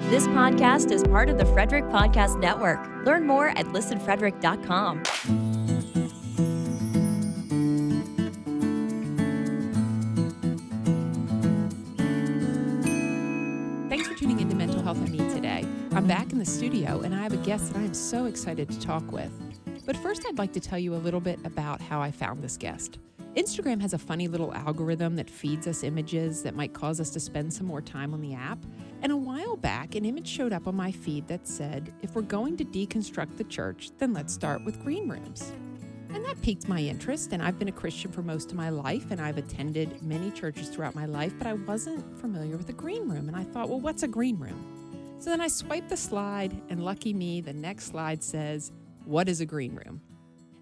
This podcast is part of the Frederick Podcast Network. Learn more at listenfrederick.com. Thanks for tuning into Mental Health and Me today. I'm back in the studio and I have a guest that I am so excited to talk with. But first, I'd like to tell you a little bit about how I found this guest. Instagram has a funny little algorithm that feeds us images that might cause us to spend some more time on the app. And a while back, an image showed up on my feed that said, if we're going to deconstruct the church, then let's start with green rooms. And that piqued my interest, and I've been a Christian for most of my life, and I've attended many churches throughout my life, but I wasn't familiar with a green room. And I thought, well, what's a green room? So then I swiped the slide, and lucky me, the next slide says, what is a green room?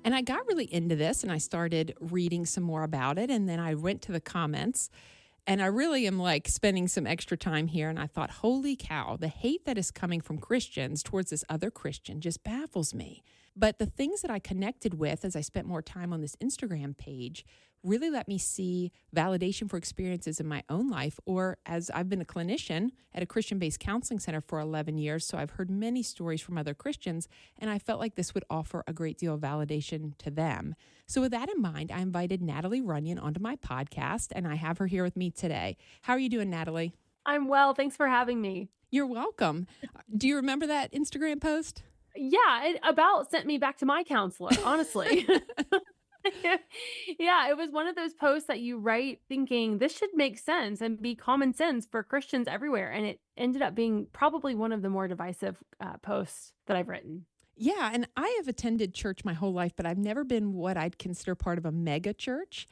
And I got really into this, and I started reading some more about it, and then I went to the comments, and I really am like spending some extra time here, and I thought, holy cow, the hate that is coming from Christians towards this other Christian just baffles me. But the things that I connected with as I spent more time on this Instagram page really let me see validation for experiences in my own life, or as I've been a clinician at a Christian-based counseling center for 11 years, so I've heard many stories from other Christians, and I felt like this would offer a great deal of validation to them. So with that in mind, I invited Natalie Runion onto my podcast, and I have her here with me today. How are you doing, Natalie? I'm well. Thanks for having me. You're welcome. Do you remember that Instagram post? Yeah, it about sent me back to my counselor, honestly. Yeah, it was one of those posts that you write thinking this should make sense and be common sense for Christians everywhere. And it ended up being probably one of the more divisive posts that I've written. Yeah, and I have attended church my whole life, but I've never been what I'd consider part of a mega church.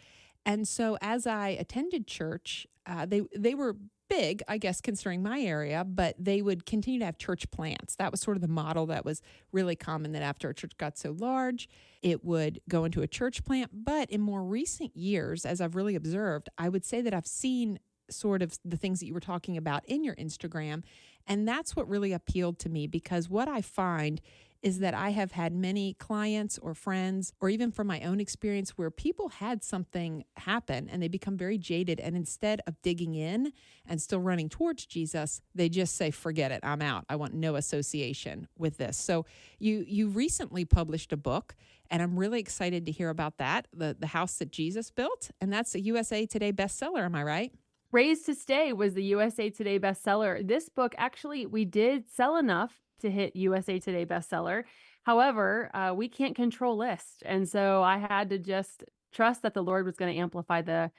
And so as I attended church, they were big, I guess, considering my area, but they would continue to have church plants. That was sort of the model that was really common, that after a church got so large, it would go into a church plant. But in more recent years, as I've really observed, I would say that I've seen sort of the things that you were talking about in your Instagram. And that's what really appealed to me, because what I find is that I have had many clients or friends, or even from my own experience, where people had something happen and they become very jaded. And instead of digging in and still running towards Jesus, they just say, forget it, I'm out. I want no association with this. So you recently published a book, and I'm really excited to hear about that, the House That Jesus Built. And that's a USA Today bestseller, am I right? Raised to Stay was the USA Today bestseller. This book, actually, we did sell enough to hit USA Today bestseller. However, we can't control lists. And so I had to just trust that the Lord was going to amplify the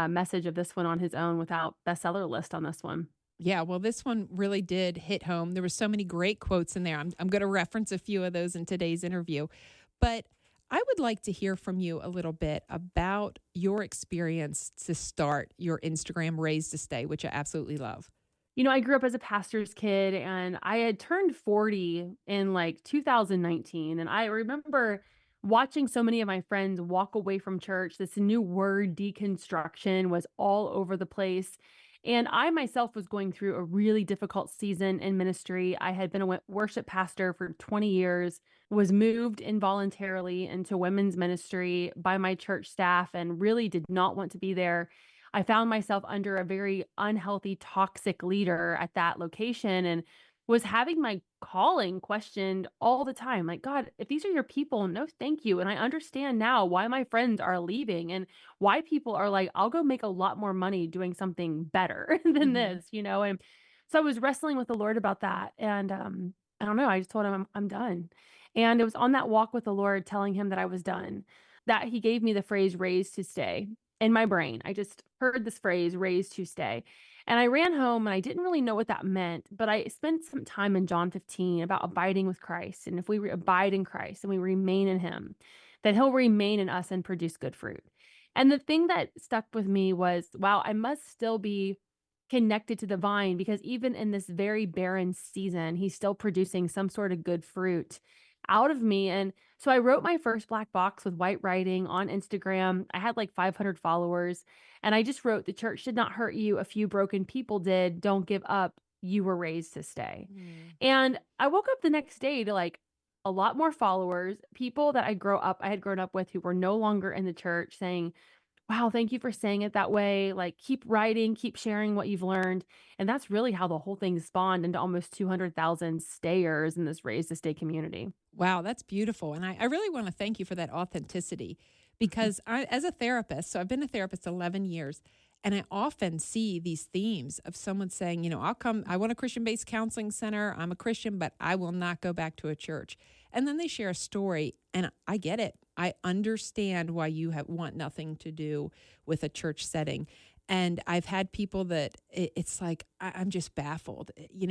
message of this one on his own without bestseller list on this one. Yeah, well, this one really did hit home. There were so many great quotes in there. I'm going to reference a few of those in today's interview. But I would like to hear from you a little bit about your experience to start your Instagram Raised to Stay, which I absolutely love. You know, I grew up as a pastor's kid, and I had turned 40 in like 2019. And I remember watching so many of my friends walk away from church. This new word, deconstruction, was all over the place. And I myself was going through a really difficult season in ministry. I had been a worship pastor for 20 years, was moved involuntarily into women's ministry by my church staff, and really did not want to be there. I found myself under a very unhealthy, toxic leader at that location, and was having my calling questioned all the time. Like, God, if these are your people, no, thank you. And I understand now why my friends are leaving and why people are like, I'll go make a lot more money doing something better than this, you know? And so I was wrestling with the Lord about that. And I don't know, I just told him I'm done. And it was on that walk with the Lord, telling him that I was done, that he gave me the phrase raised to stay in my brain. I just heard this phrase, raised to stay. And I ran home and I didn't really know what that meant, but I spent some time in John 15 about abiding with Christ. And if we abide in Christ and we remain in him, then he'll remain in us and produce good fruit. And the thing that stuck with me was, wow, I must still be connected to the vine, because even in this very barren season, he's still producing some sort of good fruit out of me. And so I wrote my first black box with white writing on Instagram. I had like 500 followers, and I just wrote, the church did not hurt you. A few broken people did. Don't give up. You were raised to stay. And I woke up the next day to like a lot more followers, people that I had grown up with who were no longer in the church, saying, Wow, thank you for saying it that way. Like, keep writing, keep sharing what you've learned. And that's really how the whole thing spawned into almost 200,000 stayers in this Raised to Stay community. Wow, that's beautiful. And I really want to thank you for that authenticity because as a therapist, so I've been a therapist 11 years, and I often see these themes of someone saying, I'll come, I want a Christian based counseling center. I'm a Christian, but I will not go back to a church. And then they share a story, and I get it. I understand why you want nothing to do with a church setting. And I've had people that it's like, I'm just baffled.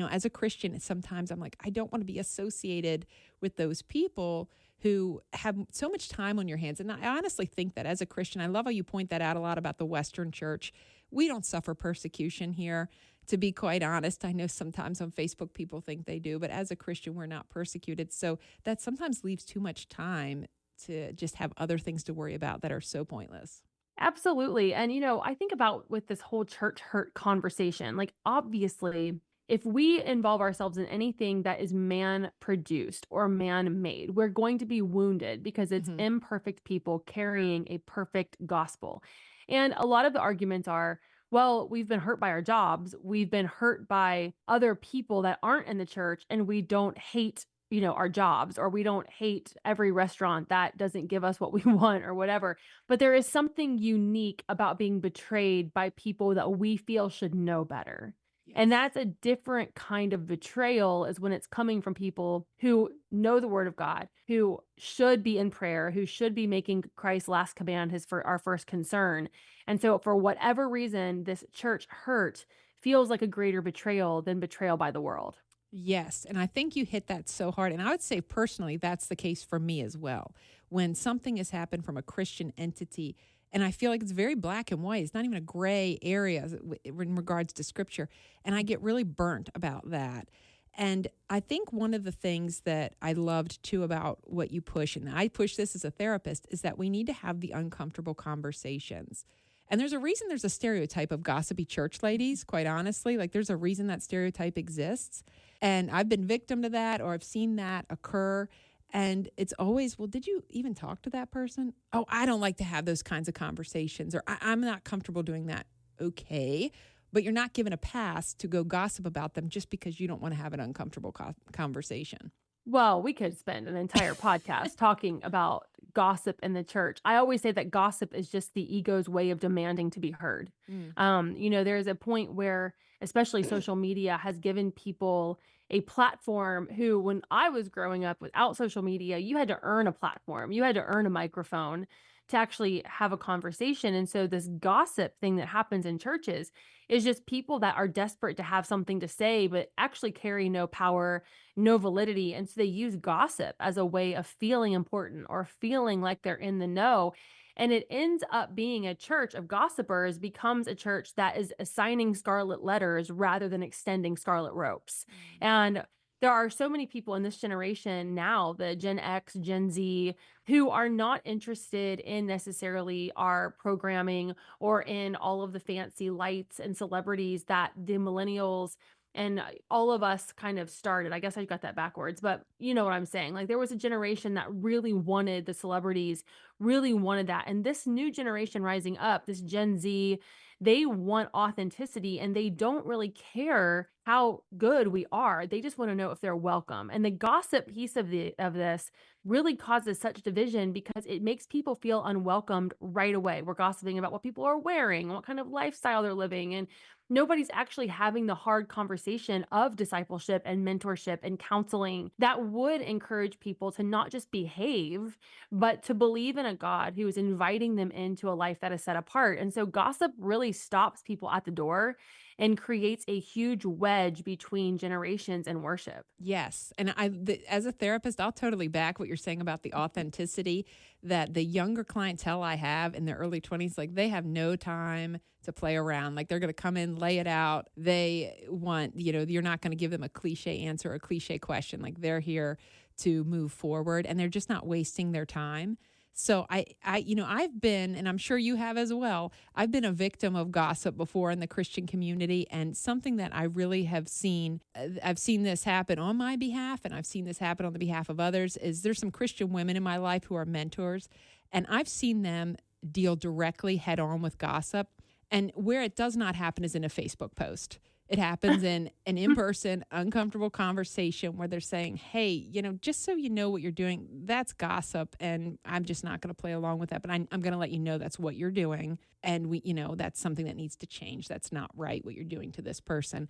As a Christian, sometimes I'm like, I don't want to be associated with those people who have so much time on your hands. And I honestly think that as a Christian, I love how you point that out a lot about the Western church. We don't suffer persecution here. To be quite honest, I know sometimes on Facebook people think they do, but as a Christian, we're not persecuted. So that sometimes leaves too much time to just have other things to worry about that are so pointless. Absolutely. And, I think about with this whole church hurt conversation, like, obviously, if we involve ourselves in anything that is man produced or man made, we're going to be wounded because it's Mhm. imperfect people carrying a perfect gospel. And a lot of the arguments are, well, we've been hurt by our jobs. We've been hurt by other people that aren't in the church, and we don't hate our jobs, or we don't hate every restaurant that doesn't give us what we want or whatever. But there is something unique about being betrayed by people that we feel should know better. And Yes. that's a different kind of betrayal, is when it's coming from people who know the word of God, who should be in prayer, who should be making Christ's last command for our first concern. And so for whatever reason, this church hurt feels like a greater betrayal than betrayal by the world. Yes, and I think you hit that so hard. And I would say personally, that's the case for me as well. When something has happened from a Christian entity, and I feel like it's very black and white, it's not even a gray area in regards to scripture. And I get really burnt about that. And I think one of the things that I loved too about what you push, and I push this as a therapist, is that we need to have the uncomfortable conversations. And there's a reason there's a stereotype of gossipy church ladies, quite honestly. Like, there's a reason that stereotype exists. And I've been victim to that, or I've seen that occur. And it's always, well, did you even talk to that person? Oh, I don't like to have those kinds of conversations, or I'm not comfortable doing that. Okay. But you're not given a pass to go gossip about them just because you don't want to have an uncomfortable conversation. Well, we could spend an entire podcast talking about gossip in the church. I always say that gossip is just the ego's way of demanding to be heard. Mm. There's a point where, especially social media, has given people a platform who, when I was growing up without social media, you had to earn a platform, you had to earn a microphone to actually have a conversation. And so, this gossip thing that happens in churches is just people that are desperate to have something to say, but actually carry no power, no validity. And so they use gossip as a way of feeling important or feeling like they're in the know. And it ends up being a church of gossipers, becomes a church that is assigning scarlet letters rather than extending scarlet ropes. And there are so many people in this generation now, the Gen X, Gen Z, who are not interested in necessarily our programming or in all of the fancy lights and celebrities that the millennials and all of us kind of started. I guess I got that backwards, but you know what I'm saying? Like, there was a generation that really wanted the celebrities, really wanted that. And this new generation rising up, this Gen Z, they want authenticity, and they don't really care how good we are. They just want to know if they're welcome. And the gossip piece of this really causes such division because it makes people feel unwelcomed right away. We're gossiping about what people are wearing, what kind of lifestyle they're living, and nobody's actually having the hard conversation of discipleship and mentorship and counseling that would encourage people to not just behave, but to believe in a God who is inviting them into a life that is set apart. And so gossip really stops people at the door and creates a huge wedge between generations and worship. Yes. And as a therapist, I'll totally back what you're saying about the authenticity, that the younger clientele I have in their early 20s, like, they have no time to play around. Like, they're going to come in, lay it out. They want, you're not going to give them a cliche answer, a cliche question. Like, they're here to move forward, and they're just not wasting their time. So I've been, and I'm sure you have as well, I've been a victim of gossip before in the Christian community. And something that I really have seen, I've seen this happen on my behalf, and I've seen this happen on the behalf of others, is there's some Christian women in my life who are mentors, and I've seen them deal directly head on with gossip. And where it does not happen is in a Facebook post. It happens in an in-person, uncomfortable conversation where they're saying, hey, just so you know what you're doing, that's gossip. And I'm just not going to play along with that. But I'm going to let you know that's what you're doing. And that's something that needs to change. That's not right what you're doing to this person.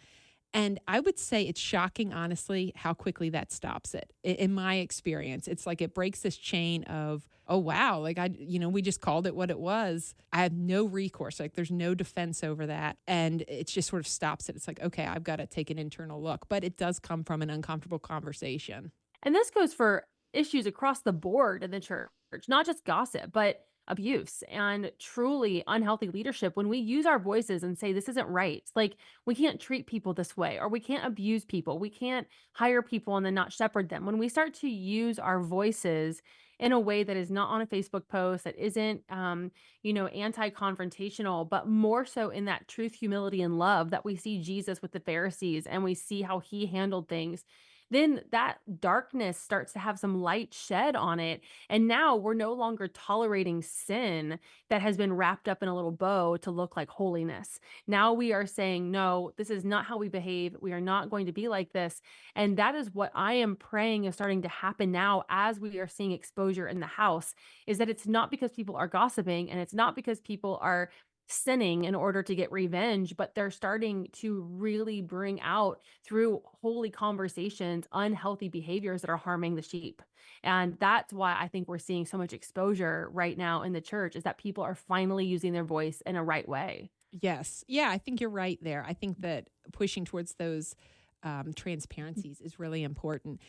And I would say it's shocking, honestly, how quickly that stops it. In my experience, it's like it breaks this chain of, oh, wow, like we just called it what it was. I have no recourse. Like there's no defense over that. And it just sort of stops it. It's like, okay, I've got to take an internal look. But it does come from an uncomfortable conversation. And this goes for issues across the board in the church, not just gossip, but abuse and truly unhealthy leadership. When we use our voices and say, this isn't right, it's like we can't treat people this way, or we can't abuse people, we can't hire people and then not shepherd them. When we start to use our voices in a way that is not on a Facebook post, that isn't, anti-confrontational, but more so in that truth, humility, and love that we see Jesus with the Pharisees and we see how he handled things, then that darkness starts to have some light shed on it. And now we're no longer tolerating sin that has been wrapped up in a little bow to look like holiness. Now we are saying, no, this is not how we behave. We are not going to be like this. And that is what I am praying is starting to happen now as we are seeing exposure in the house, is that it's not because people are gossiping and it's not because people are sinning in order to get revenge, but they're starting to really bring out through holy conversations, unhealthy behaviors that are harming the sheep. And that's why I think we're seeing so much exposure right now in the church, is that people are finally using their voice in a right way. Yes. Yeah, I think you're right there. I think that pushing towards those transparencies is really important.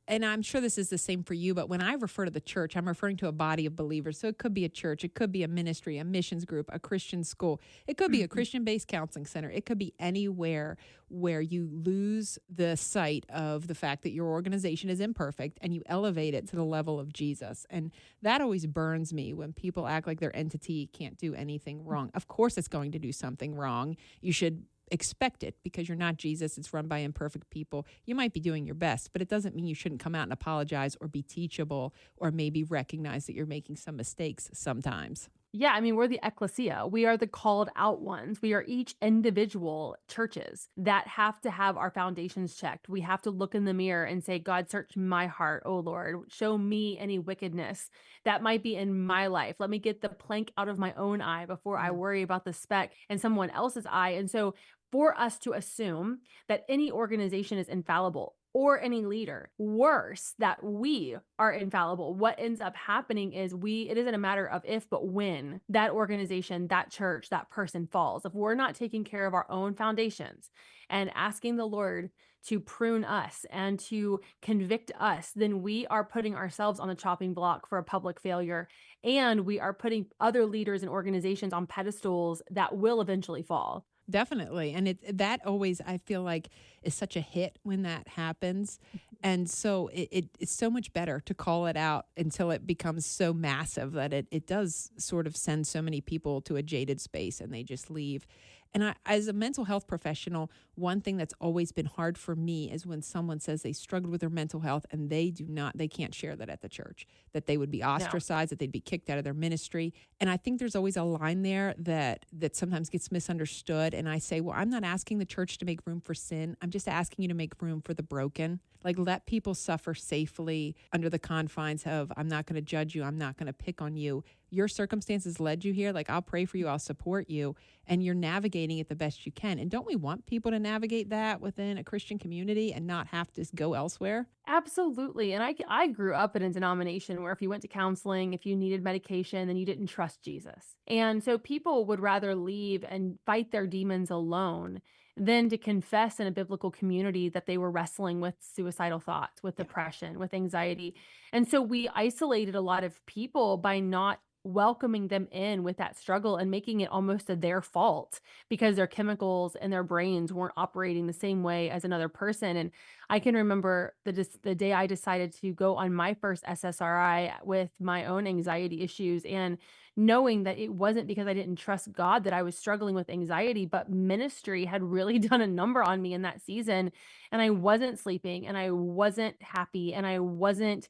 And I'm sure this is the same for you, but when I refer to the church, I'm referring to a body of believers. So it could be a church, it could be a ministry, a missions group, a Christian school. It could be a Christian-based counseling center. It could be anywhere where you lose the sight of the fact that your organization is imperfect and you elevate it to the level of Jesus. And that always burns me when people act like their entity can't do anything wrong. Of course it's going to do something wrong. You should expect it because you're not Jesus. It's run by imperfect people. You might be doing your best, but it doesn't mean you shouldn't come out and apologize or be teachable or maybe recognize that you're making some mistakes sometimes. Yeah, I mean, we're the ecclesia. We are the called out ones. We are each individual churches that have to have our foundations checked. We have to look in the mirror and say, God, search my heart, oh Lord. Show me any wickedness that might be in my life. Let me get the plank out of my own eye before I worry about the speck in someone else's eye. And so for us to assume that any organization is infallible or any leader, worse, that we are infallible, what ends up happening is it isn't a matter of if, but when that organization, that church, that person falls. If we're not taking care of our own foundations and asking the Lord to prune us and to convict us, then we are putting ourselves on the chopping block for a public failure. And we are putting other leaders and organizations on pedestals that will eventually fall. Definitely. And that always, I feel like, is such a hit when that happens. And so it's so much better to call it out until it becomes so massive that it does sort of send so many people to a jaded space and they just leave. And as a mental health professional, one thing that's always been hard for me is when someone says they struggled with their mental health and they can't share that at the church, that they would be ostracized, that they'd be kicked out of their ministry. And I think there's always a line there that sometimes gets misunderstood. And I say, well, I'm not asking the church to make room for sin. I'm just asking you to make room for the broken. Like, let people suffer safely under the confines of, I'm not going to judge you. I'm not going to pick on you. Your circumstances led you here. Like, I'll pray for you. I'll support you. And you're navigating it the best you can. And don't we want people to navigate that within a Christian community and not have to go elsewhere? Absolutely. And I grew up in a denomination where if you went to counseling, if you needed medication, then you didn't trust Jesus. And so people would rather leave and fight their demons alone than to confess in a biblical community that they were wrestling with suicidal thoughts, with depression, with anxiety. And so we isolated a lot of people by not welcoming them in with that struggle and making it almost their fault because their chemicals and their brains weren't operating the same way as another person. And I can remember the day I decided to go on my first SSRI with my own anxiety issues and knowing that it wasn't because I didn't trust God that I was struggling with anxiety, but ministry had really done a number on me in that season. And I wasn't sleeping and I wasn't happy and I wasn't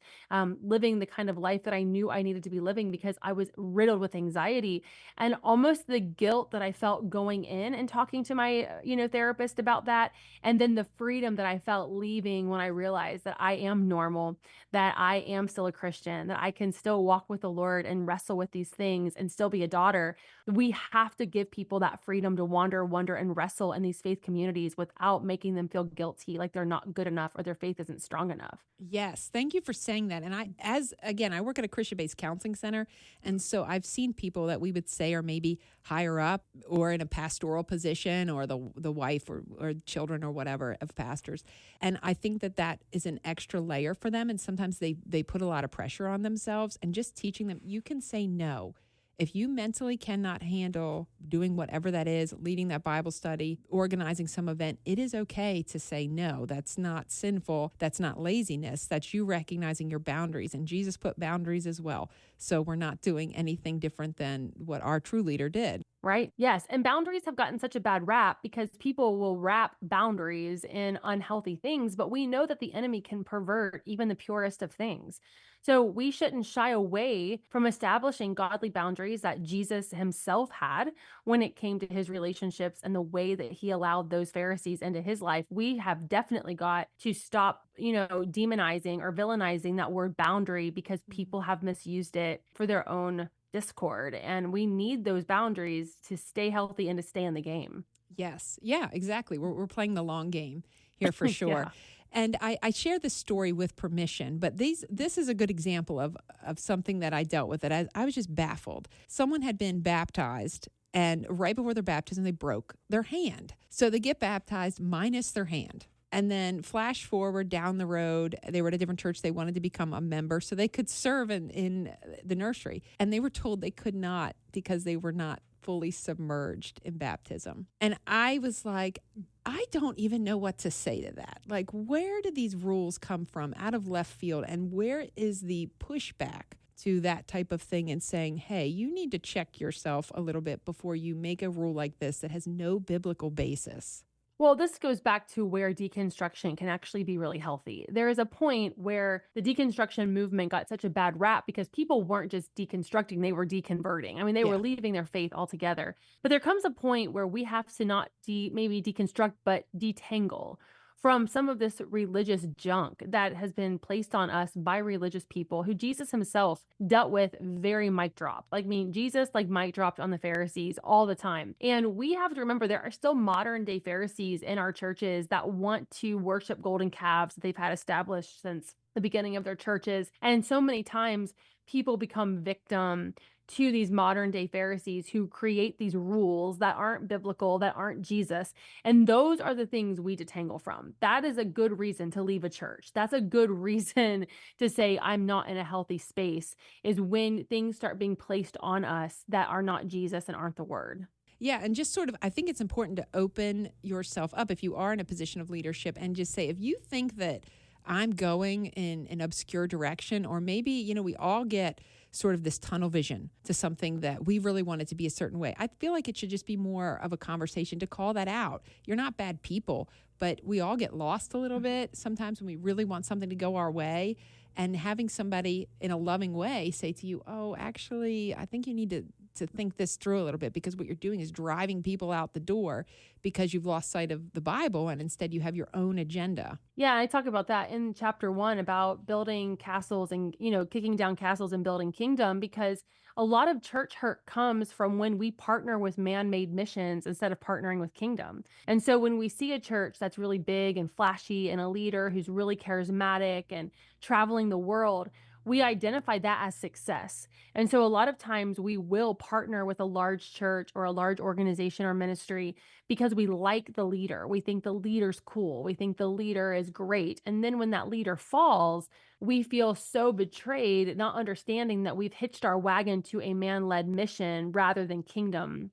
living the kind of life that I knew I needed to be living because I was riddled with anxiety and almost the guilt that I felt going in and talking to my, therapist about that. And then the freedom that I felt leaving when I realized that I am normal, that I am still a Christian, that I can still walk with the Lord and wrestle with these things and still be a daughter. We have to give people that freedom to wander, wonder, and wrestle in these faith communities without making them feel guilty, like they're not good enough or their faith isn't strong enough. Yes, thank you for saying that. And I work at a Christian-based counseling center, and so I've seen people that we would say are maybe higher up or in a pastoral position, or the wife or children or whatever of pastors. And I think that is an extra layer for them, and sometimes they put a lot of pressure on themselves, and just teaching them you can say no. If you mentally cannot handle doing whatever that is, leading that Bible study, organizing some event, it is okay to say no. That's not sinful. That's not laziness. That's you recognizing your boundaries. And Jesus put boundaries as well. So we're not doing anything different than what our true leader did. Right? Yes. And boundaries have gotten such a bad rap because people will wrap boundaries in unhealthy things, but we know that the enemy can pervert even the purest of things. So we shouldn't shy away from establishing godly boundaries that Jesus himself had when it came to his relationships and the way that he allowed those Pharisees into his life. We have definitely got to stop, demonizing or villainizing that word boundary because people have misused it for their own discord. And we need those boundaries to stay healthy and to stay in the game. Yes. Yeah, exactly. We're playing the long game here for sure. Yeah. And I share this story with permission, but this is a good example of something that I dealt with. That I was just baffled. Someone had been baptized, and right before their baptism, they broke their hand. So they get baptized minus their hand. And then flash forward down the road, they were at a different church. They wanted to become a member so they could serve in the nursery. And they were told they could not because they were not fully submerged in baptism. And I was like, I don't even know what to say to that. Like, where did these rules come from out of left field? And where is the pushback to that type of thing and saying, hey, you need to check yourself a little bit before you make a rule like this that has no biblical basis? Well, this goes back to where deconstruction can actually be really healthy. There is a point where the deconstruction movement got such a bad rap because people weren't just deconstructing, they were deconverting. I mean, they were leaving their faith altogether. But there comes a point where we have to not maybe deconstruct, but detangle from some of this religious junk that has been placed on us by religious people who Jesus himself dealt with very mic drop. Jesus mic dropped on the Pharisees all the time. And we have to remember there are still modern day Pharisees in our churches that want to worship golden calves that they've had established since the beginning of their churches. And so many times people become victim to these modern day Pharisees who create these rules that aren't biblical, that aren't Jesus. And those are the things we detangle from. That is a good reason to leave a church. That's a good reason to say, I'm not in a healthy space, is when things start being placed on us that are not Jesus and aren't the word. Yeah, and just sort of, I think it's important to open yourself up if you are in a position of leadership and just say, if you think that I'm going in an obscure direction, or maybe, we all get sort of this tunnel vision to something that we really want it to be a certain way. I feel like it should just be more of a conversation to call that out. You're not bad people, but we all get lost a little bit sometimes when we really want something to go our way. And having somebody in a loving way say to you, oh, actually, I think you need to think this through a little bit, because what you're doing is driving people out the door because you've lost sight of the Bible and instead you have your own agenda. Yeah, I talk about that in chapter 1 about building castles and, kicking down castles and building kingdom, because a lot of church hurt comes from when we partner with man-made missions instead of partnering with kingdom. And so when we see a church that's really big and flashy and a leader who's really charismatic and traveling the world, we identify that as success. And so a lot of times we will partner with a large church or a large organization or ministry because we like the leader. We think the leader's cool. We think the leader is great. And then when that leader falls, we feel so betrayed, not understanding that we've hitched our wagon to a man-led mission rather than kingdom.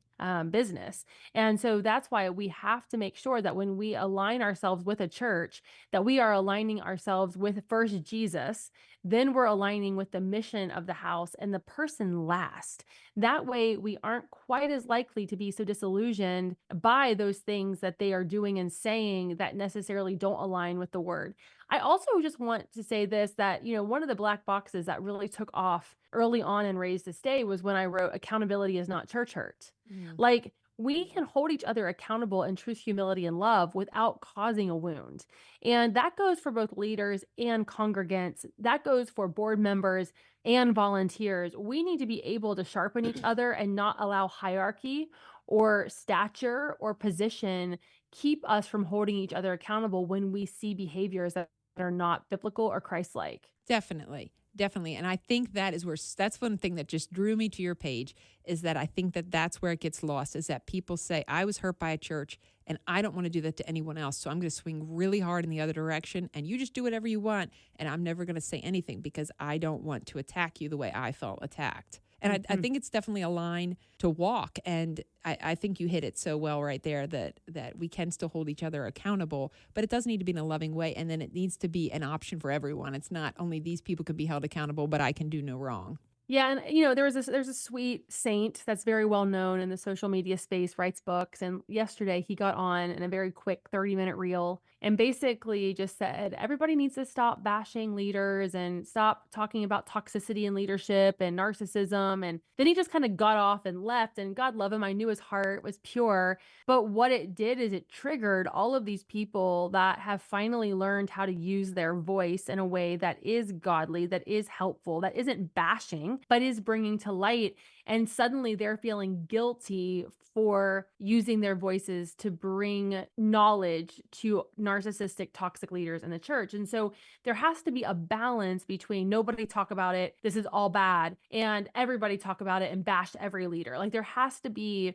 business. And so that's why we have to make sure that when we align ourselves with a church, that we are aligning ourselves with first Jesus, then we're aligning with the mission of the house and the person last. That way, we aren't quite as likely to be so disillusioned by those things that they are doing and saying that necessarily don't align with the word. I also just want to say this, that, one of the black boxes that really took off early on in Raised to Stay was when I wrote accountability is not church hurt. Mm. Like, we can hold each other accountable in truth, humility, and love without causing a wound. And that goes for both leaders and congregants. That goes for board members and volunteers. We need to be able to sharpen each other and not allow hierarchy or stature or position keep us from holding each other accountable when we see behaviors that are not biblical or Christ-like. Definitely. Definitely. And I think that's one thing that just drew me to your page, is that I think that that's where it gets lost, is that people say, I was hurt by a church and I don't want to do that to anyone else. So I'm going to swing really hard in the other direction and you just do whatever you want. And I'm never going to say anything because I don't want to attack you the way I felt attacked. And I think it's definitely a line to walk. And I think you hit it so well right there that we can still hold each other accountable, but it does need to be in a loving way. And then it needs to be an option for everyone. It's not only these people can be held accountable, but I can do no wrong. Yeah, and there's a sweet saint that's very well known in the social media space, writes books, and yesterday he got on in a very quick 30-minute reel and basically just said everybody needs to stop bashing leaders and stop talking about toxicity in leadership and narcissism. And then he just kind of got off and left, and God love him, I knew his heart was pure. But what it did is it triggered all of these people that have finally learned how to use their voice in a way that is godly, that is helpful, that isn't bashing, but is bringing to light. And suddenly they're feeling guilty for using their voices to bring knowledge to narcissistic, toxic leaders in the church. And so there has to be a balance between nobody talk about it, this is all bad, and everybody talk about it and bash every leader. Like, there has to be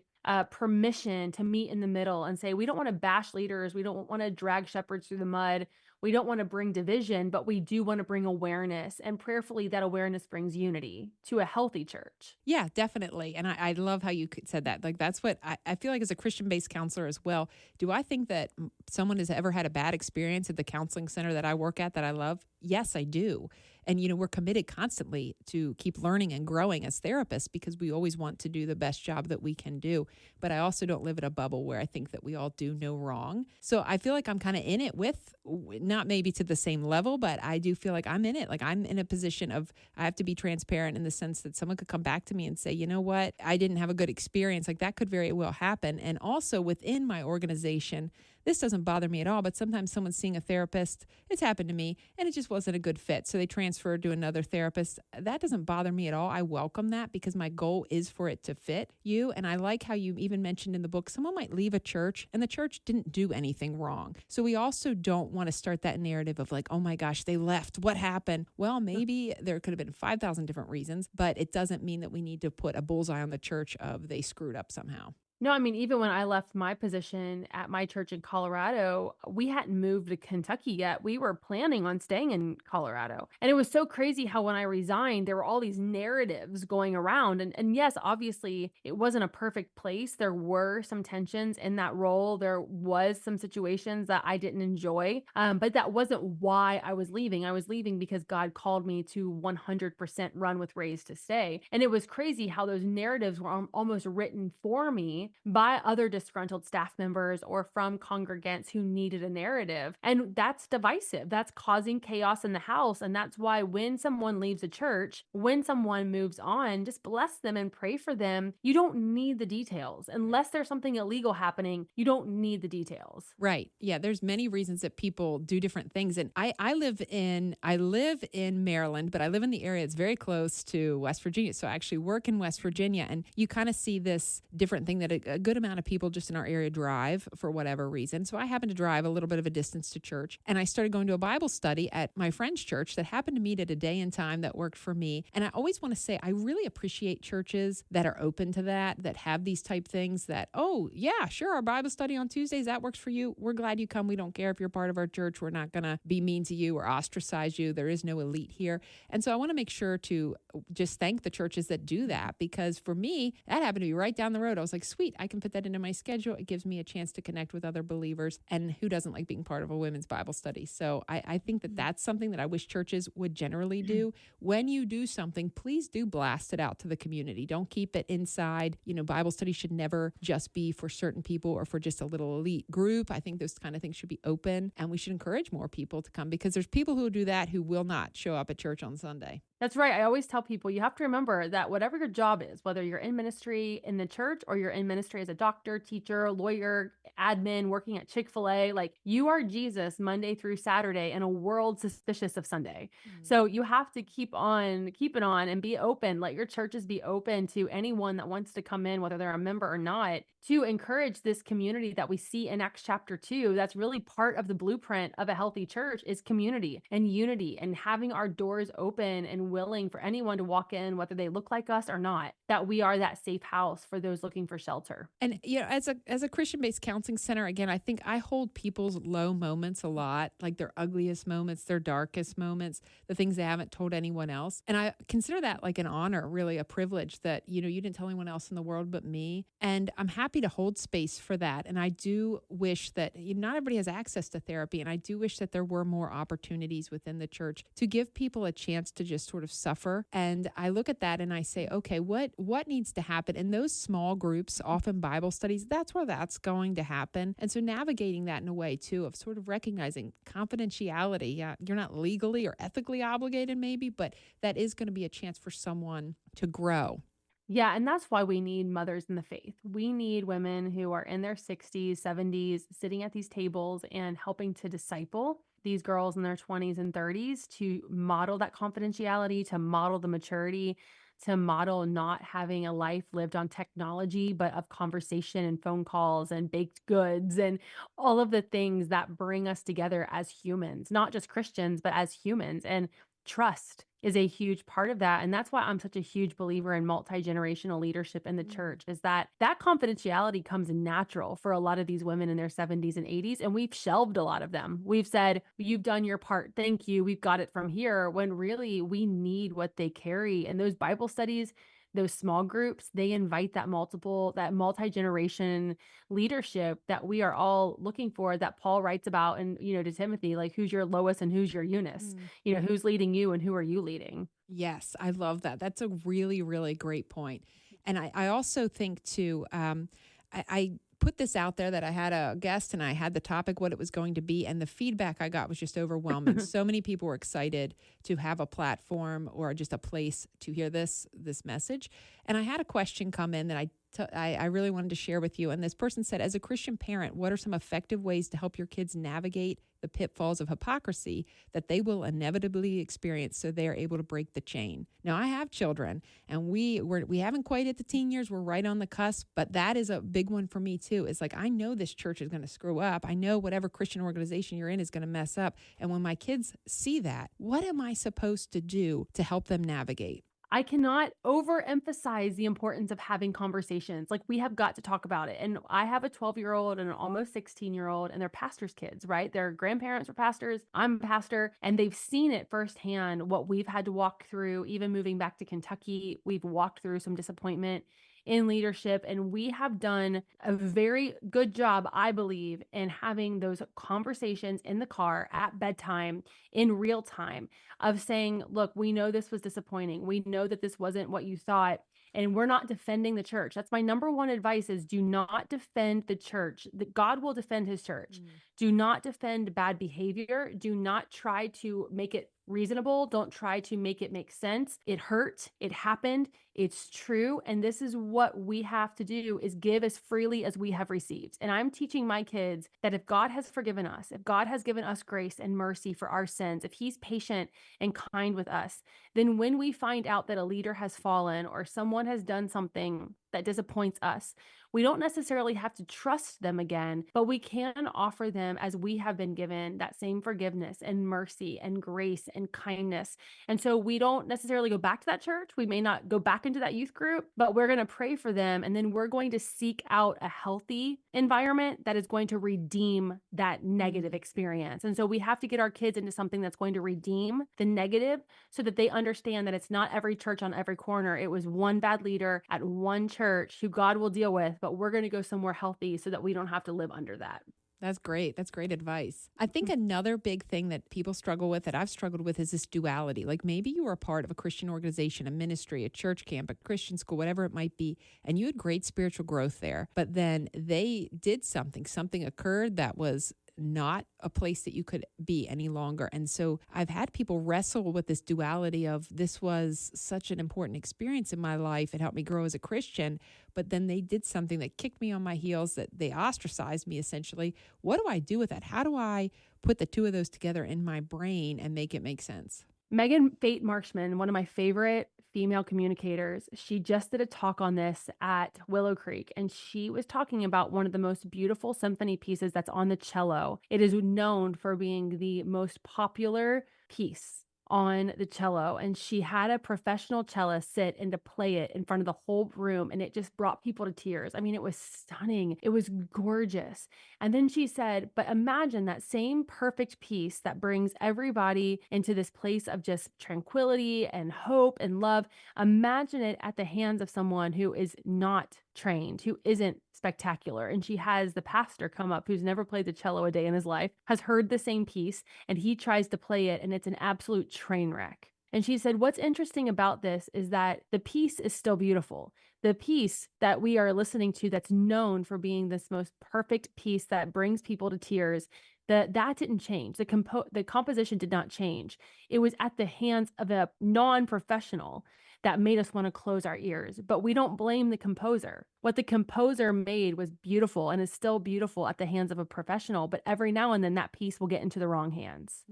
permission to meet in the middle and say, we don't want to bash leaders. We don't want to drag shepherds through the mud. We don't want to bring division, but we do want to bring awareness. And prayerfully, that awareness brings unity to a healthy church. Yeah, definitely. And I love how you said that. Like, that's what I feel like as a Christian-based counselor as well. Do I think that someone has ever had a bad experience at the counseling center that I work at that I love? Yes, I do. And, we're committed constantly to keep learning and growing as therapists because we always want to do the best job that we can do. But I also don't live in a bubble where I think that we all do no wrong. So I feel like I'm kind of in it with, not maybe to the same level, but I do feel like I'm in it. Like, I'm in a position of, I have to be transparent in the sense that someone could come back to me and say, you know what, I didn't have a good experience. Like, that could very well happen. And also within my organization, this doesn't bother me at all, but sometimes someone's seeing a therapist, it's happened to me, and it just wasn't a good fit. So they transferred to another therapist. That doesn't bother me at all. I welcome that because my goal is for it to fit you. And I like how you even mentioned in the book, someone might leave a church and the church didn't do anything wrong. So we also don't want to start that narrative of like, oh my gosh, they left. What happened? Well, maybe there could have been 5,000 different reasons, but it doesn't mean that we need to put a bullseye on the church of they screwed up somehow. No, I mean, even when I left my position at my church in Colorado, we hadn't moved to Kentucky yet. We were planning on staying in Colorado. And it was so crazy how when I resigned, there were all these narratives going around. And yes, obviously, it wasn't a perfect place. There were some tensions in that role. There was some situations that I didn't enjoy. But that wasn't why I was leaving. I was leaving because God called me to 100% run with Raised to Stay. And it was crazy how those narratives were almost written for me by other disgruntled staff members or from congregants who needed a narrative. And that's divisive. That's causing chaos in the house. And that's why when someone leaves a church, when someone moves on, just bless them and pray for them. You don't need the details. Unless there's something illegal happening, you don't need the details. Right. Yeah. There's many reasons that people do different things. And I live in Maryland, but I live in the area that's very close to West Virginia. So I actually work in West Virginia, and you kind of see this different thing that a good amount of people just in our area drive for whatever reason. So I happen to drive a little bit of a distance to church, and I started going to a Bible study at my friend's church that happened to meet at a day and time that worked for me. And I always want to say, I really appreciate churches that are open to that have these type things that, oh yeah, sure, our Bible study on Tuesdays, that works for you. We're glad you come. We don't care if you're part of our church. We're not going to be mean to you or ostracize you. There is no elite here. And so I want to make sure to just thank the churches that do that, because for me, that happened to be right down the road. I was like, sweet, sweet, I can fit that into my schedule. It gives me a chance to connect with other believers. And who doesn't like being part of a women's Bible study? So I think that that's something that I wish churches would generally do. When you do something, please do blast it out to the community. Don't keep it inside. Bible study should never just be for certain people or for just a little elite group. I think those kind of things should be open, and we should encourage more people to come, because there's people who do that who will not show up at church on Sunday. That's right. I always tell people you have to remember that whatever your job is, whether you're in ministry in the church or you're in ministry as a doctor, teacher, lawyer, admin, working at Chick-fil-A, like you are Jesus Monday through Saturday in a world suspicious of Sunday. So you have to keep it on and be open. Let your churches be open to anyone that wants to come in, whether they're a member or not, to encourage this community that we see in Acts chapter 2. That's really part of the blueprint of a healthy church, is community and unity and having our doors open and willing for anyone to walk in, whether they look like us or not, that we are that safe house for those looking for shelter. And as a Christian-based counseling center, again, I think I hold people's low moments a lot, like their ugliest moments, their darkest moments, the things they haven't told anyone else. And I consider that like an honor, really a privilege that, you didn't tell anyone else in the world but me. And I'm happy to hold space for that. And I do wish that not everybody has access to therapy. And I do wish that there were more opportunities within the church to give people a chance to just sort of suffer. And I look at that and I say, okay, what needs to happen? In those small groups, often Bible studies, that's where that's going to happen. And so navigating that in a way too, of sort of recognizing confidentiality. Yeah, you're not legally or ethically obligated maybe, but that is going to be a chance for someone to grow. Yeah, and that's why we need mothers in the faith. We need women who are in their 60s, 70s, sitting at these tables and helping to disciple these girls in their 20s and 30s, to model that confidentiality, to model the maturity, to model not having a life lived on technology, but of conversation and phone calls and baked goods and all of the things that bring us together as humans, not just Christians, but as humans. And trust is a huge part of that. And that's why I'm such a huge believer in multi-generational leadership in the church, is that confidentiality comes natural for a lot of these women in their 70s and 80s. And we've shelved a lot of them. We've said, you've done your part. Thank you. We've got it from here, when really we need what they carry. And those Bible studies, those small groups, they invite that multi-generation leadership that we are all looking for, that Paul writes about and, to Timothy, like, who's your Lois and who's your Eunice, who's leading you and who are you leading? Yes, I love that. That's a really, really great point. And I also think too, I put this out there that I had a guest and I had the topic, what it was going to be. And the feedback I got was just overwhelming. So many people were excited to have a platform or just a place to hear this message. And I had a question come in that I really wanted to share with you. And this person said, as a Christian parent, what are some effective ways to help your kids navigate the pitfalls of hypocrisy that they will inevitably experience so they are able to break the chain? Now, I have children, and we haven't quite hit the teen years. We're right on the cusp, but that is a big one for me too. It's like, I know this church is going to screw up. I know whatever Christian organization you're in is going to mess up. And when my kids see that, what am I supposed to do to help them navigate? I cannot overemphasize the importance of having conversations. Like, we have got to talk about it. And I have a 12-year-old and an almost 16-year-old, and they're pastors' kids, right? Their grandparents were pastors. I'm a pastor, and they've seen it firsthand, what we've had to walk through. Even moving back to Kentucky, we've walked through some disappointment in leadership, and we have done a very good job, I believe, in having those conversations in the car at bedtime in real time, of saying, look, we know this was disappointing. We know that this wasn't what you thought. And we're not defending the church. That's my number one advice, is do not defend the church. That God will defend his church. Do not defend bad behavior. Do not try to make it reasonable. Don't try to make it make sense. It hurt. It happened. It's true. And this is what we have to do, is give as freely as we have received. And I'm teaching my kids that if God has forgiven us, if God has given us grace and mercy for our sins, if he's patient and kind with us, then when we find out that a leader has fallen or someone has done something that disappoints us, we don't necessarily have to trust them again, but we can offer them, as we have been given, that same forgiveness and mercy and grace and kindness. And so we don't necessarily go back to that church. We may not go back into that youth group, but we're going to pray for them. And then we're going to seek out a healthy environment that is going to redeem that negative experience. And so we have to get our kids into something that's going to redeem the negative, so that they understand that it's not every church on every corner. It was one bad leader at one church church who God will deal with, but we're going to go somewhere healthy so that we don't have to live under that. That's great. That's great advice. I think another big thing that people struggle with, that I've struggled with, is this duality. Like maybe you were a part of a Christian organization, a ministry, a church camp, a Christian school, whatever it might be, and you had great spiritual growth there. But then they did something occurred that was not a place that you could be any longer. And so I've had people wrestle with this duality of, this was such an important experience in my life. It helped me grow as a Christian, but then they did something that kicked me on my heels, that they ostracized me essentially. What do I do with that? How do I put the two of those together in my brain and make it make sense? Megan Fate Marshman, one of my favorite female communicators, she just did a talk on this at Willow Creek, and she was talking about one of the most beautiful symphony pieces that's on the cello. It is known for being the most popular piece on the cello, and she had a professional cellist sit and to play it in front of the whole room, and it just brought people to tears. I mean, it was stunning. It was gorgeous. And then she said, but imagine that same perfect piece that brings everybody into this place of just tranquility and hope and love. Imagine it at the hands of someone who is not trained, who isn't spectacular. And she has the pastor come up who's never played the cello a day in his life, has heard the same piece, and he tries to play it, and it's an absolute train wreck. And she said, what's interesting about this is that the piece is still beautiful. The piece that we are listening to, that's known for being this most perfect piece that brings people to tears, that didn't change. The composition did not change. It was at the hands of a non-professional that made us want to close our ears. But we don't blame the composer. What the composer made was beautiful and is still beautiful at the hands of a professional, but every now and then that piece will get into the wrong hands.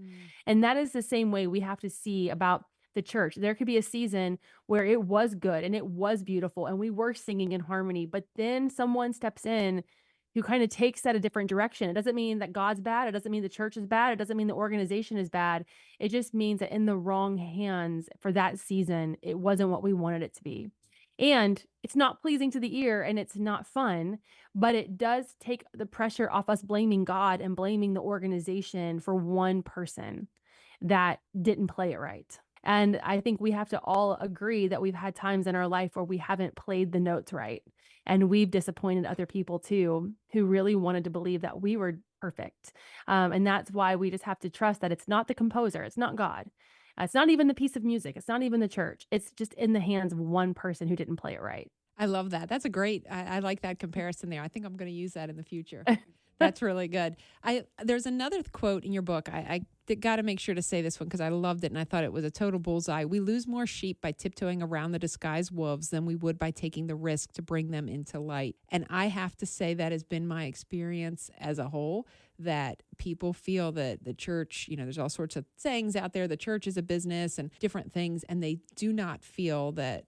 And that is the same way we have to see about the church. There could be a season where it was good and it was beautiful and we were singing in harmony, but then someone steps in who kind of takes that a different direction. It doesn't mean that God's bad. It doesn't mean the church is bad. It doesn't mean the organization is bad. It just means that in the wrong hands for that season, it wasn't what we wanted it to be. And it's not pleasing to the ear and it's not fun, but it does take the pressure off us blaming God and blaming the organization for one person that didn't play it right. And I think we have to all agree that we've had times in our life where we haven't played the notes right. And we've disappointed other people too, who really wanted to believe that we were perfect. And that's why we just have to trust that it's not the composer, it's not God. It's not even the piece of music. It's not even the church. It's just in the hands of one person who didn't play it right. I love that. That's a great, I like that comparison there. I think I'm going to use that in the future. That's really good. There's another quote in your book. I got to make sure to say this one because I loved it and I thought it was a total bullseye. We lose more sheep by tiptoeing around the disguised wolves than we would by taking the risk to bring them into light. And I have to say that has been my experience as a whole, that people feel that the church, there's all sorts of sayings out there, the church is a business and different things, and they do not feel that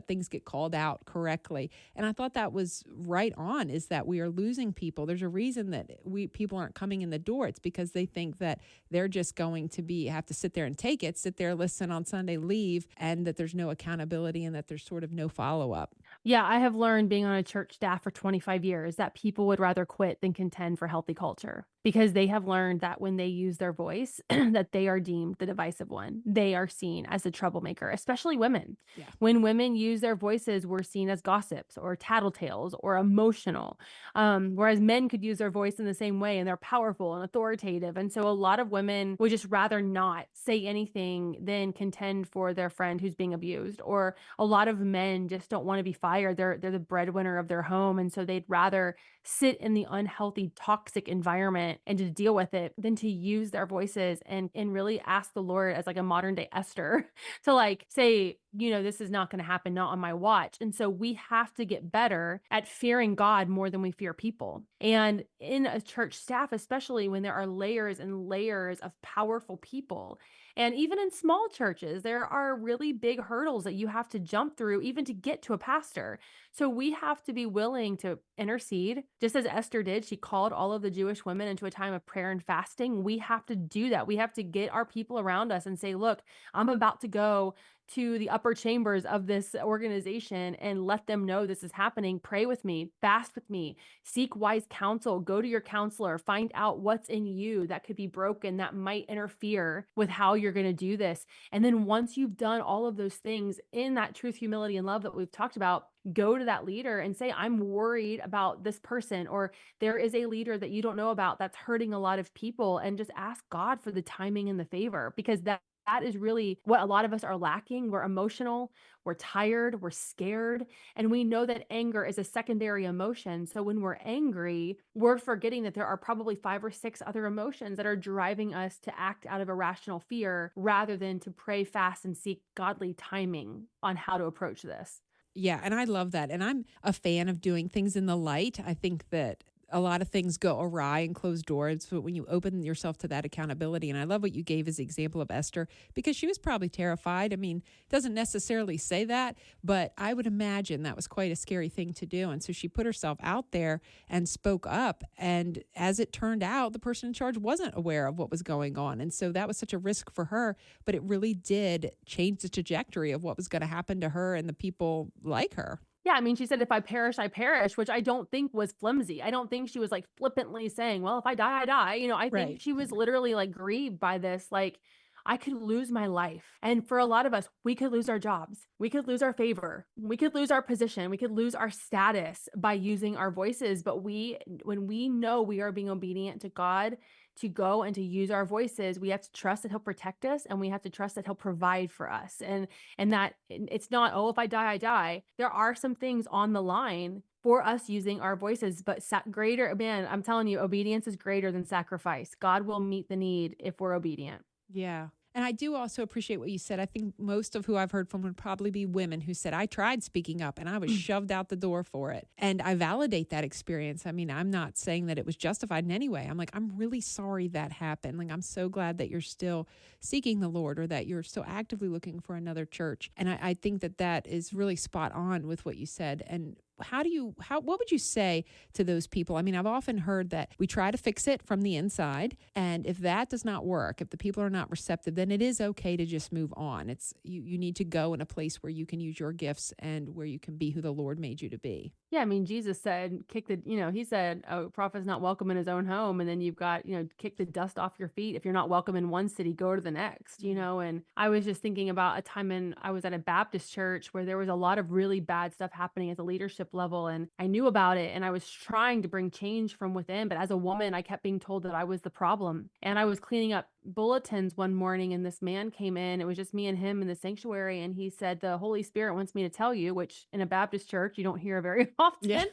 things get called out correctly. And I thought that was right on, is that we are losing people. There's a reason that people aren't coming in the door. It's because they think that they're just going to have to sit there and take it, sit there, listen on Sunday, leave, and that there's no accountability and that there's sort of no follow-up. Yeah, I have learned being on a church staff for 25 years that people would rather quit than contend for healthy culture, because they have learned that when they use their voice, that they are deemed the divisive one. They are seen as the troublemaker, especially women. Yeah. When women use their voices, we're seen as gossips or tattletales or emotional. Whereas men could use their voice in the same way and they're powerful and authoritative. And so a lot of women would just rather not say anything than contend for their friend who's being abused. Or a lot of men just don't want to be fired. They're the breadwinner of their home. And so they'd rather sit in the unhealthy, toxic environment and to deal with it than to use their voices and really ask the Lord as like a modern day Esther to like say, this is not going to happen, not on my watch. And so we have to get better at fearing God more than we fear people. And in a church staff, especially when there are layers and layers of powerful people, and even in small churches, there are really big hurdles that you have to jump through even to get to a pastor. So we have to be willing to intercede. Just as Esther did, she called all of the Jewish women into a time of prayer and fasting. We have to do that. We have to get our people around us and say, look, I'm about to go to the upper chambers of this organization and let them know this is happening. Pray with me, fast with me, seek wise counsel, go to your counselor, find out what's in you that could be broken, that might interfere with how you're going to do this. And then once you've done all of those things in that truth, humility, and love that we've talked about, go to that leader and say, I'm worried about this person, or there is a leader that you don't know about that's hurting a lot of people, and just ask God for the timing and the favor, because that is really what a lot of us are lacking. We're emotional, we're tired, we're scared, and we know that anger is a secondary emotion. So when we're angry, we're forgetting that there are probably 5 or 6 other emotions that are driving us to act out of irrational fear rather than to pray, fast, and seek godly timing on how to approach this. Yeah, and I love that. And I'm a fan of doing things in the light. I think that a lot of things go awry in closed doors. So when you open yourself to that accountability, and I love what you gave as the example of Esther, because she was probably terrified. I mean, it doesn't necessarily say that, but I would imagine that was quite a scary thing to do. And so she put herself out there and spoke up. And as it turned out, the person in charge wasn't aware of what was going on. And so that was such a risk for her, but it really did change the trajectory of what was going to happen to her and the people like her. Yeah, I mean, she said, if I perish, I perish, which I don't think was flimsy. I don't think she was like flippantly saying, well, if I die, I die. I think Right. she was literally like grieved by this. Like, I could lose my life. And for a lot of us, we could lose our jobs. We could lose our favor. We could lose our position. We could lose our status by using our voices. But when we know we are being obedient to God, to go and to use our voices, we have to trust that he'll protect us, and we have to trust that he'll provide for us. And that it's not, oh, if I die, I die. There are some things on the line for us using our voices, but greater, man, I'm telling you, obedience is greater than sacrifice. God will meet the need if we're obedient. Yeah. And I do also appreciate what you said. I think most of who I've heard from would probably be women who said, I tried speaking up and I was shoved out the door for it. And I validate that experience. I mean, I'm not saying that it was justified in any way. I'm like, I'm really sorry that happened. Like, I'm so glad that you're still seeking the Lord, or that you're still actively looking for another church. And I think that that is really spot on with what you said. And what would you say to those people? I mean, I've often heard that we try to fix it from the inside. And if that does not work, if the people are not receptive, then it is okay to just move on. It's you need to go in a place where you can use your gifts and where you can be who the Lord made you to be. Yeah, I mean, Jesus said, he said, a prophet's not welcome in his own home. And then you've got, kick the dust off your feet. If you're not welcome in one city, go to the next, And I was just thinking about a time I was at a Baptist church where there was a lot of really bad stuff happening at the leadership level. And I knew about it, and I was trying to bring change from within. But as a woman, I kept being told that I was the problem. And I was cleaning up bulletins one morning, and this man came in. It was just me and him in the sanctuary. And he said, the Holy Spirit wants me to tell you, which in a Baptist church, you don't hear very often. Yeah.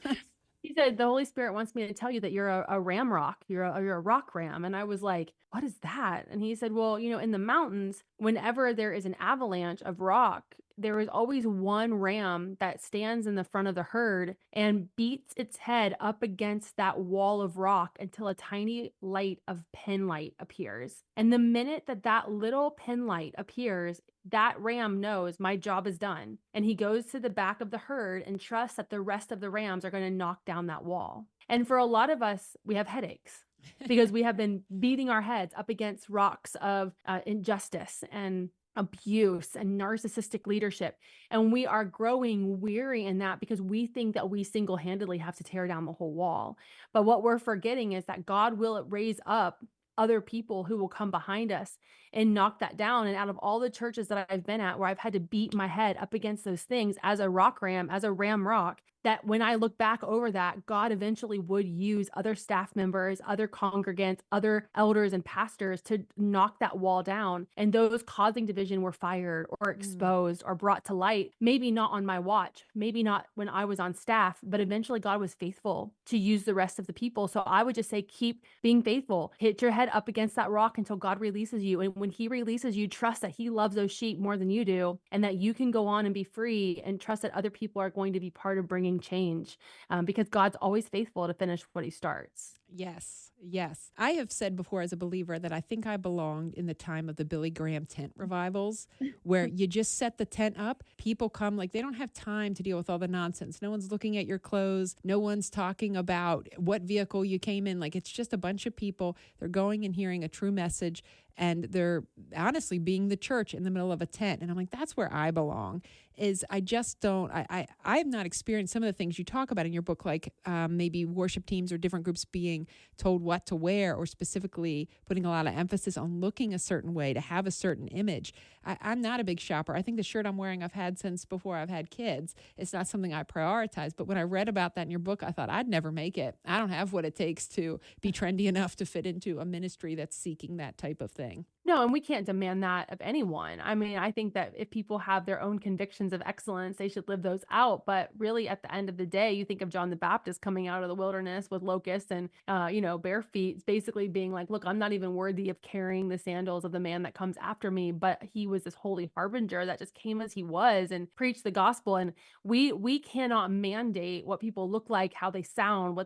He said, the Holy Spirit wants me to tell you that you're a ram rock. You're a rock ram. And I was like, what is that? And he said, well, in the mountains, whenever there is an avalanche of rock, there is always one ram that stands in the front of the herd and beats its head up against that wall of rock until a tiny light of pin light appears. And the minute that little pin light appears, that ram knows my job is done. And he goes to the back of the herd and trusts that the rest of the rams are going to knock down that wall. And for a lot of us, we have headaches because we have been beating our heads up against rocks of injustice and abuse and narcissistic leadership. And we are growing weary in that because we think that we single-handedly have to tear down the whole wall. But what we're forgetting is that God will raise up other people who will come behind us and knock that down. And out of all the churches that I've been at where I've had to beat my head up against those things as a rock ram, as a ram rock, that when I look back over that, God eventually would use other staff members, other congregants, other elders and pastors to knock that wall down. And those causing division were fired or exposed or brought to light. Maybe not on my watch, maybe not when I was on staff, but eventually God was faithful to use the rest of the people. So I would just say, keep being faithful. Hit your head up against that rock until God releases you. And when he releases you, trust that he loves those sheep more than you do, and that you can go on and be free, and trust that other people are going to be part of bringing change, because God's always faithful to finish what he starts. Yes, yes. I have said before as a believer that I think I belonged in the time of the Billy Graham tent revivals, where you just set the tent up. People come, like they don't have time to deal with all the nonsense. No one's looking at your clothes. No one's talking about what vehicle you came in. Like it's just a bunch of people. They're going and hearing a true message. And they're honestly being the church in the middle of a tent. And I'm like, that's where I belong. Is I just don't, I have not experienced some of the things you talk about in your book, like maybe worship teams or different groups being told what to wear, or specifically putting a lot of emphasis on looking a certain way to have a certain image. I'm not a big shopper. I think the shirt I'm wearing I've had since before I've had kids. It's not something I prioritize. But when I read about that in your book, I thought I'd never make it. I don't have what it takes to be trendy enough to fit into a ministry that's seeking that type of thing. No, and we can't demand that of anyone. I mean, I think that if people have their own convictions of excellence, they should live those out. But really, at the end of the day, you think of John the Baptist coming out of the wilderness with locusts and, bare feet, basically being like, look, I'm not even worthy of carrying the sandals of the man that comes after me. But he was this holy harbinger that just came as he was and preached the gospel. And we cannot mandate what people look like, how they sound,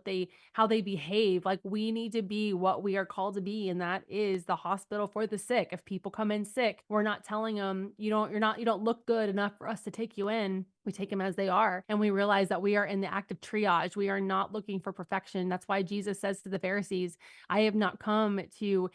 how they behave. Like we need to be what we are called to be, and that is the hospital for the sick. If people come in sick, we're not telling them you don't look good enough for us to take you in. We take them as they are, and we realize that we are in the act of triage. We are not looking for perfection. That's why Jesus says to the Pharisees, I have not come to,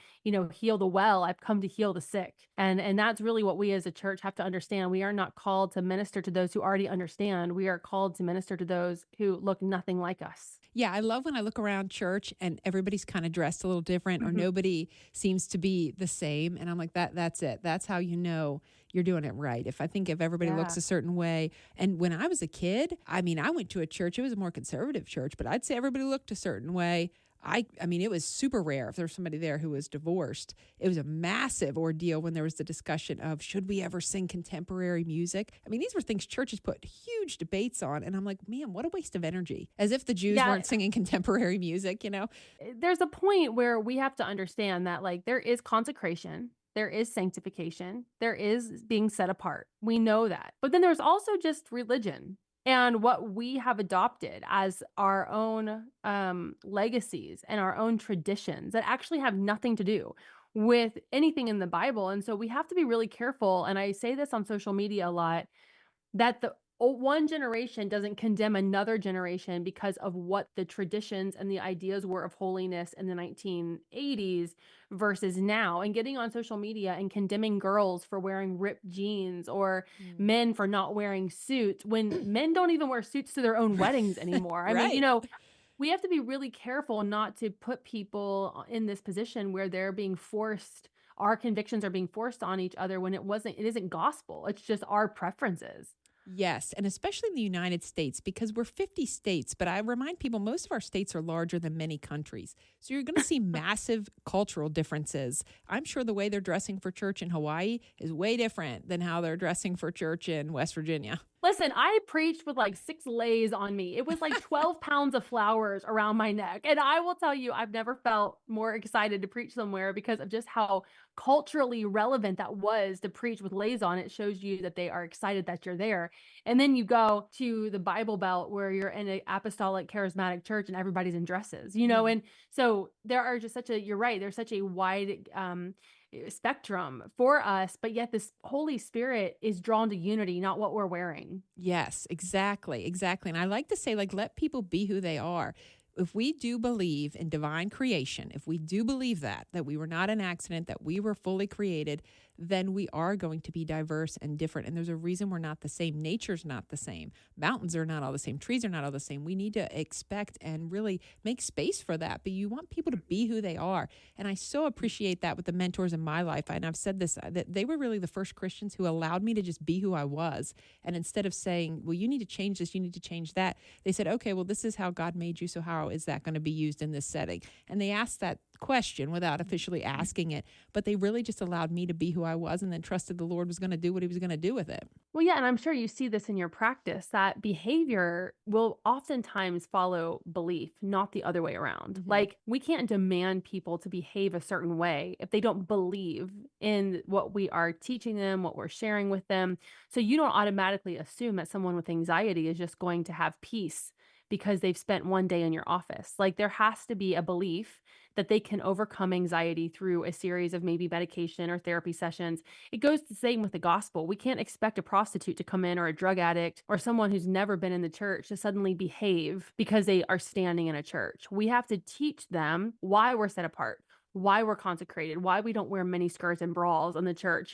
heal the well. I've come to heal the sick. And that's really what we as a church have to understand. We are not called to minister to those who already understand. We are called to minister to those who look nothing like us. Yeah, I love when I look around church and everybody's kind of dressed a little different, or nobody seems to be the same. And I'm like, that's it. That's how you know you're doing it right. If everybody looks a certain way. And when I was a kid, I went to a church, it was a more conservative church, but I'd say everybody looked a certain way. It was super rare if there was somebody there who was divorced. It was a massive ordeal when there was the discussion of, should we ever sing contemporary music? These were things churches put huge debates on. And I'm like, man, what a waste of energy. As if the Jews weren't singing contemporary music, There's a point where we have to understand that there is consecration. There is sanctification. There is being set apart. We know that. But then there's also just religion. And what we have adopted as our own legacies and our own traditions that actually have nothing to do with anything in the Bible. And so we have to be really careful. And I say this on social media a lot, that the one generation doesn't condemn another generation because of what the traditions and the ideas were of holiness in the 1980s versus now, and getting on social media and condemning girls for wearing ripped jeans or men for not wearing suits when men don't even wear suits to their own weddings anymore. We have to be really careful not to put people in this position where they're being forced, our convictions are being forced on each other when it isn't gospel. It's just our preferences. Yes, and especially in the United States, because we're 50 states, but I remind people most of our states are larger than many countries. So you're going to see massive cultural differences. I'm sure the way they're dressing for church in Hawaii is way different than how they're dressing for church in West Virginia. Listen, I preached with 6 lays on me. It was 12 pounds of flowers around my neck. And I will tell you, I've never felt more excited to preach somewhere because of just how culturally relevant that was to preach with lays on. It shows you that they are excited that you're there. And then you go to the Bible Belt where you're in an apostolic charismatic church and everybody's in dresses, and so there are just you're right, there's such a wide spectrum for us, but yet this Holy Spirit is drawn to unity, not what we're wearing. Yes, exactly. And I like to say, let people be who they are. If we do believe in divine creation, if we do believe that we were not an accident, that we were fully created, then we are going to be diverse and different. And there's a reason we're not the same. Nature's not the same. Mountains are not all the same. Trees are not all the same. We need to expect and really make space for that. But you want people to be who they are. And I so appreciate that with the mentors in my life. And I've said this, that they were really the first Christians who allowed me to just be who I was. And instead of saying, well, you need to change this, you need to change that, they said, okay, well, this is how God made you. So how is that going to be used in this setting? And they asked that question without officially asking it, but they really just allowed me to be who I was and then trusted the Lord was going to do what he was going to do with it. Well, yeah, and I'm sure you see this in your practice, that behavior will oftentimes follow belief, not the other way around. We can't demand people to behave a certain way if they don't believe in what we are teaching them, what we're sharing with them. So you don't automatically assume that someone with anxiety is just going to have peace because they've spent one day in your office. Like there has to be a belief that they can overcome anxiety through a series of maybe medication or therapy sessions. It goes the same with the gospel. We can't expect a prostitute to come in, or a drug addict, or someone who's never been in the church to suddenly behave because they are standing in a church. We have to teach them why we're set apart, why we're consecrated, why we don't wear mini skirts and bras in the church.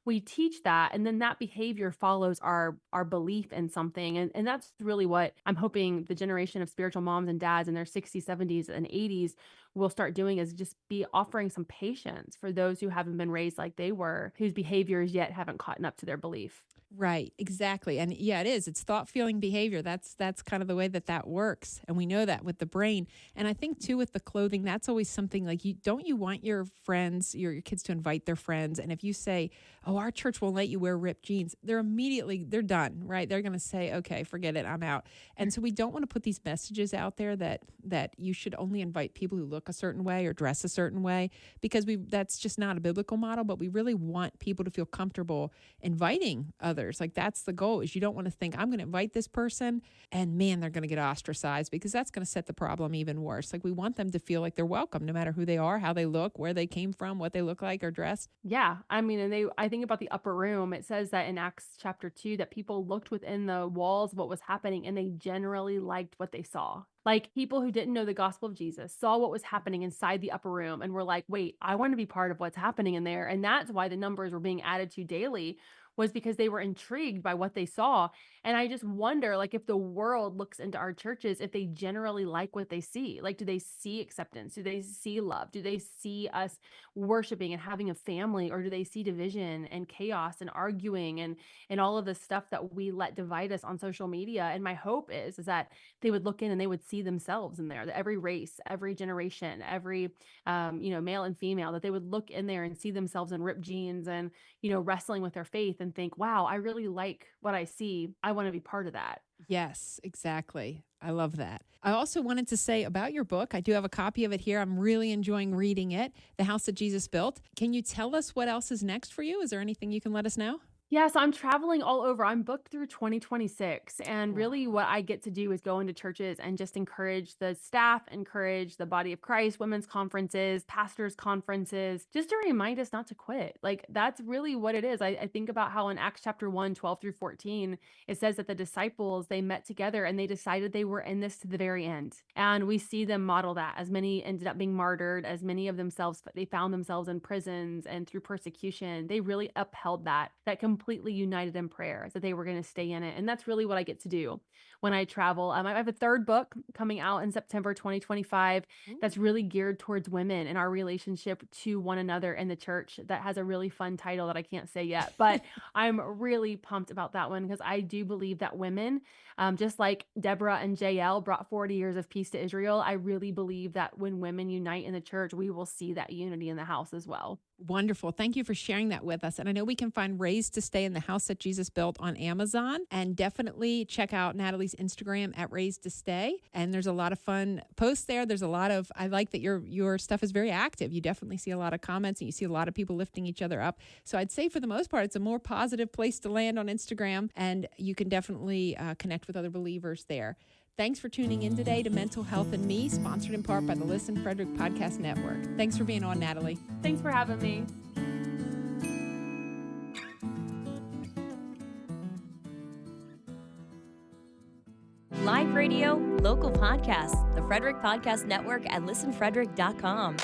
We teach that, and then that behavior follows our belief in something. And that's really what I'm hoping the generation of spiritual moms and dads in their 60s, 70s, and 80s will start doing, is just be offering some patience for those who haven't been raised like they were, whose behaviors yet haven't caught up to their belief. Right, exactly. And yeah, it is. It's thought, feeling, behavior. That's kind of the way that works. And we know that with the brain. And I think too with the clothing, that's always something like you want your friends, your kids to invite their friends. And if you say, "Oh, our church won't let you wear ripped jeans," they're done, right? They're going to say, "Okay, forget it, I'm out." And so we don't want to put these messages out there that you should only invite people who look a certain way or dress a certain way, because that's just not a biblical model. But we really want people to feel comfortable inviting others. Like that's the goal, is you don't want to think, "I'm going to invite this person and man, they're going to get ostracized," because that's going to set the problem even worse. Like we want them to feel like they're welcome, no matter who they are, how they look, where they came from, what they look like or dress. Yeah. I mean, I think about the upper room. It says that in Acts chapter 2 that people looked within the walls of what was happening and they generally liked what they saw. Like people who didn't know the gospel of Jesus saw what was happening inside the upper room and were like, "Wait, I want to be part of what's happening in there." And that's why the numbers were being added to daily, was because they were intrigued by what they saw. And I just wonder, like, if the world looks into our churches, if they generally like what they see. Like, do they see acceptance? Do they see love? Do they see us worshiping and having a family? Or do they see division and chaos and arguing and all of the stuff that we let divide us on social media? And my hope is that they would look in and they would see themselves in there, that every race, every generation, every male and female, that they would look in there and see themselves in ripped jeans and wrestling with their faith and think, "Wow, I really like what I see. I want to be part of that." Yes, exactly. I love that. I also wanted to say about your book, I do have a copy of it here. I'm really enjoying reading it, The House That Jesus Built. Can you tell us what else is next for you? Is there anything you can let us know? Yeah, so I'm traveling all over. I'm booked through 2026. And really, what I get to do is go into churches and just encourage the staff, encourage the body of Christ, women's conferences, pastors' conferences, just to remind us not to quit. Like, that's really what it is. I think about how in Acts chapter 1, 12 through 14, it says that the disciples, they met together and they decided they were in this to the very end. And we see them model that, as many ended up being martyred, as many of themselves, they found themselves in prisons and through persecution. They really upheld that completely united in prayer, that they were going to stay in it. And that's really what I get to do when I travel. I have a third book coming out in September 2025 that's really geared towards women and our relationship to one another in the church, that has a really fun title that I can't say yet. But I'm really pumped about that one, because I do believe that women, just like Deborah and Jael brought 40 years of peace to Israel, I really believe that when women unite in the church, we will see that unity in the house as well. Wonderful. Thank you for sharing that with us. And I know we can find Raised to Stay in the House That Jesus Built on Amazon. And definitely check out Natalie's Instagram at Raised to Stay. And there's a lot of fun posts there. I like that your stuff is very active. You definitely see a lot of comments and you see a lot of people lifting each other up. So I'd say for the most part, it's a more positive place to land on Instagram. And you can definitely connect with other believers there. Thanks for tuning in today to Mental Health and Me, sponsored in part by the Listen Frederick Podcast Network. Thanks for being on, Natalie. Thanks for having me. Live radio, local podcasts, the Frederick Podcast Network at listenfrederick.com.